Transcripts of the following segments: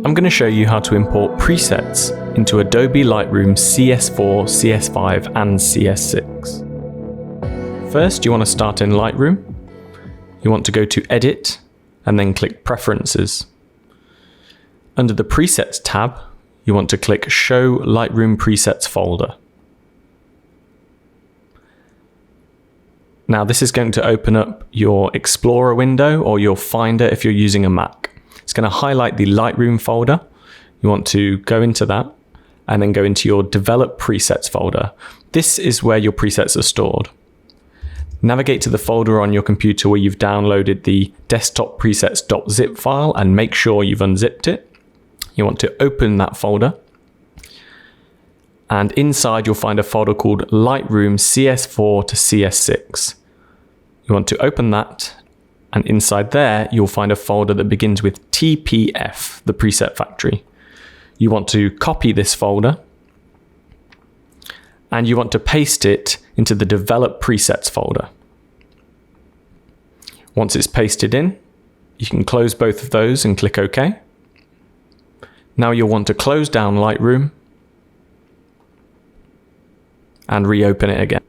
I'm going to show you how to import presets into Adobe Lightroom CS4, CS5 and CS6. First, you want to start in Lightroom. You want to go to Edit and then click Preferences. Under the Presets tab, you want to click Show Lightroom Presets folder. Now this is going to open up your Explorer window or your Finder if you're using a Mac. It's going to highlight the Lightroom folder. You want to go into that and then go into your Develop Presets folder. This is where your presets are stored. Navigate to the folder on your computer where you've downloaded the desktop presets.zip file and make sure you've unzipped it. You want to open that folder. And inside you'll find a folder called Lightroom CS4 to CS6. You want to open that, and inside there you'll find a folder that begins with TPF, the preset factory. You want to copy this folder and you want to paste it into the Develop Presets folder. Once it's pasted in, you can close both of those and click OK. Now you'll want to close down Lightroom and reopen it again.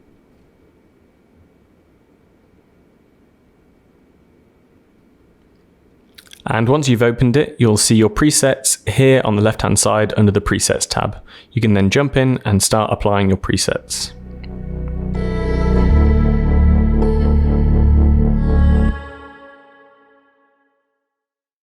And once you've opened it, you'll see your presets here on the left-hand side under the Presets tab. You can then jump in and start applying your presets.